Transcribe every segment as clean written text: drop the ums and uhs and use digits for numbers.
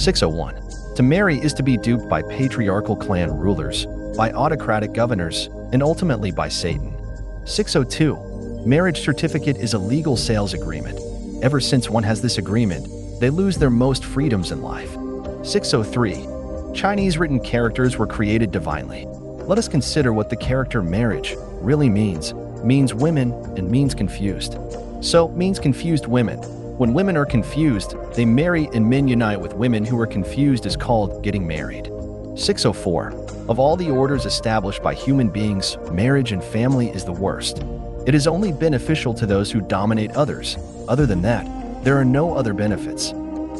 601. To marry is to be duped by patriarchal clan rulers, by autocratic governors, and ultimately by Satan. 602. Marriage certificate is a legal sales agreement. Ever since one has this agreement, they lose their most freedoms in life. 603. Chinese written characters were created divinely. Let us consider what the character marriage really means. Means women and means confused. So, means confused women. When women are confused, they marry, and men unite with women who are confused is called getting married. 604. Of all the orders established by human beings, marriage and family is the worst. It is only beneficial to those who dominate others. Other than that, there are no other benefits.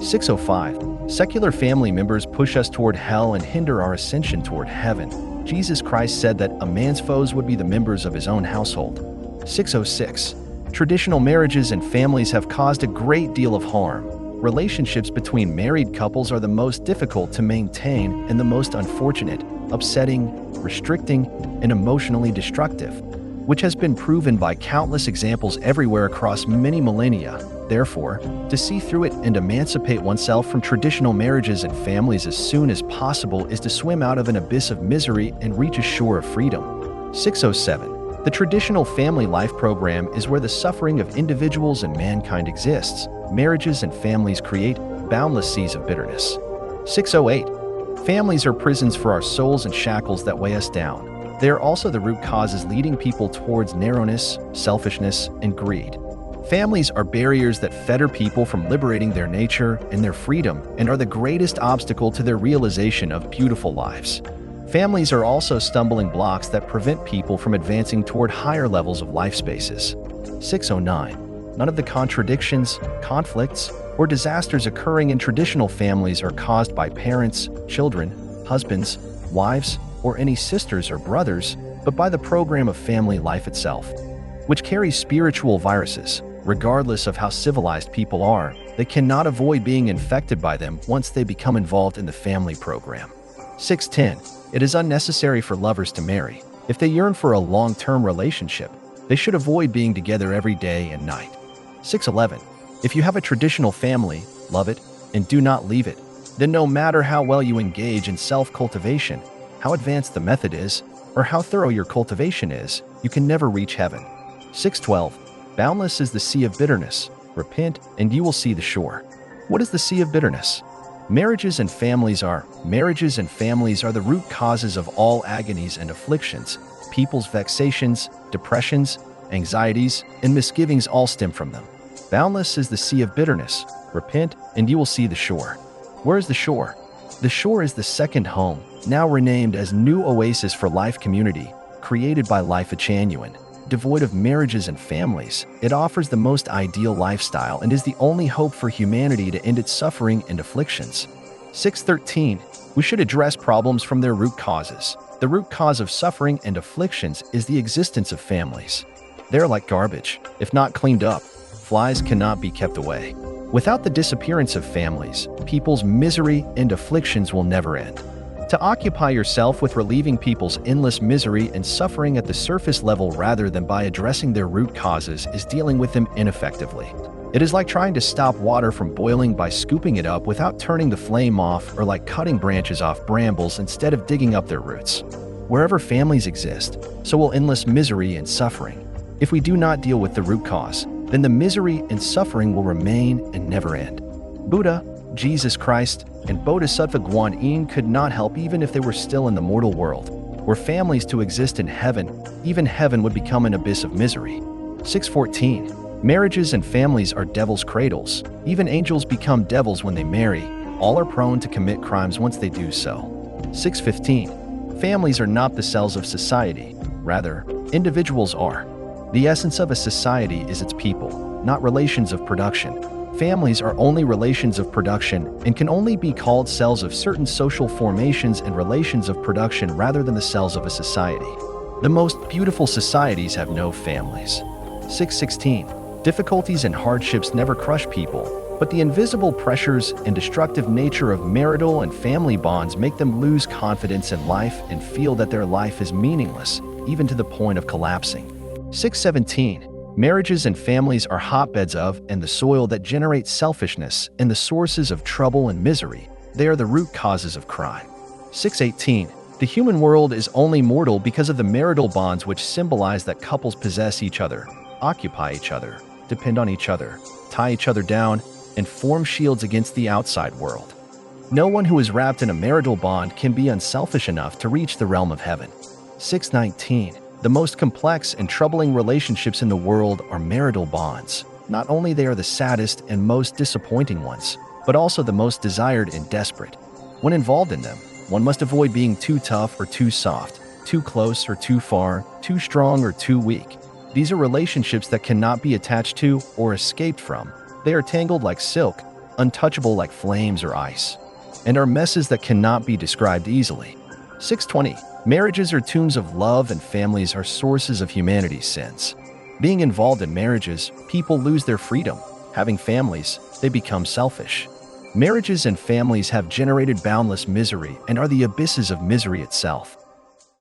605. Secular family members push us toward hell and hinder our ascension toward heaven. Jesus Christ said that a man's foes would be the members of his own household. 606. Traditional marriages and families have caused a great deal of harm. Relationships between married couples are the most difficult to maintain and the most unfortunate, upsetting, restricting, and emotionally destructive, which has been proven by countless examples everywhere across many millennia. Therefore, to see through it and emancipate oneself from traditional marriages and families as soon as possible is to swim out of an abyss of misery and reach a shore of freedom. 607. The traditional family life program is where the suffering of individuals and mankind exists. Marriages and families create boundless seas of bitterness. 608. Families are prisons for our souls and shackles that weigh us down. They are also the root causes leading people towards narrowness, selfishness, and greed. Families are barriers that fetter people from liberating their nature and their freedom, and are the greatest obstacle to their realization of beautiful lives. Families are also stumbling blocks that prevent people from advancing toward higher levels of life spaces. 609. None of the contradictions, conflicts, or disasters occurring in traditional families are caused by parents, children, husbands, wives, or any sisters or brothers, but by the program of family life itself, which carries spiritual viruses. Regardless of how civilized people are, they cannot avoid being infected by them once they become involved in the family program. 610. It is unnecessary for lovers to marry. If they yearn for a long-term relationship, they should avoid being together every day and night. 611. If you have a traditional family, love it, and do not leave it. Then no matter how well you engage in self-cultivation, how advanced the method is, or how thorough your cultivation is, you can never reach heaven. 612. Boundless is the sea of bitterness. Repent, and you will see the shore. What is the sea of bitterness? Marriages and families are the root causes of all agonies and afflictions. People's vexations, depressions, anxieties, and misgivings all stem from them. Boundless is the sea of bitterness. Repent, and you will see the shore. Where is the shore? The shore is the second home, now renamed as New Oasis for Life Community, created by Life Genuine. Devoid of marriages and families, it offers the most ideal lifestyle and is the only hope for humanity to end its suffering and afflictions. 613. We should address problems from their root causes. The root cause of suffering and afflictions is the existence of families. They are like garbage. If not cleaned up, flies cannot be kept away. Without the disappearance of families, people's misery and afflictions will never end. To occupy yourself with relieving people's endless misery and suffering at the surface level rather than by addressing their root causes is dealing with them ineffectively. It is like trying to stop water from boiling by scooping it up without turning the flame off, or like cutting branches off brambles instead of digging up their roots. Wherever families exist, so will endless misery and suffering. If we do not deal with the root cause, then the misery and suffering will remain and never end. Buddha, Jesus Christ, and Bodhisattva Guan Yin could not help even if they were still in the mortal world. Were families to exist in heaven, even heaven would become an abyss of misery. 614. Marriages and families are devil's cradles. Even angels become devils when they marry. All are prone to commit crimes once they do so. 615. Families are not the cells of society. Rather, individuals are. The essence of a society is its people, not relations of production. Families are only relations of production and can only be called cells of certain social formations and relations of production rather than the cells of a society. The most beautiful societies have no families. 616. Difficulties and hardships never crush people, but the invisible pressures and destructive nature of marital and family bonds make them lose confidence in life and feel that their life is meaningless, even to the point of collapsing. 617. Marriages and families are hotbeds of and the soil that generates selfishness and the sources of trouble and misery. They are the root causes of crime. 618. The human world is only mortal because of the marital bonds which symbolize that couples possess each other, occupy each other, depend on each other, tie each other down, and form shields against the outside world. No one who is wrapped in a marital bond can be unselfish enough to reach the realm of heaven. 619. The most complex and troubling relationships in the world are marital bonds. Not only they are the saddest and most disappointing ones, but also the most desired and desperate. When involved in them, one must avoid being too tough or too soft, too close or too far, too strong or too weak. These are relationships that cannot be attached to or escaped from. They are tangled like silk, untouchable like flames or ice, and are messes that cannot be described easily. 620. Marriages are tombs of love and families are sources of humanity's sins. Being involved in marriages, people lose their freedom. Having families, they become selfish. Marriages and families have generated boundless misery and are the abysses of misery itself.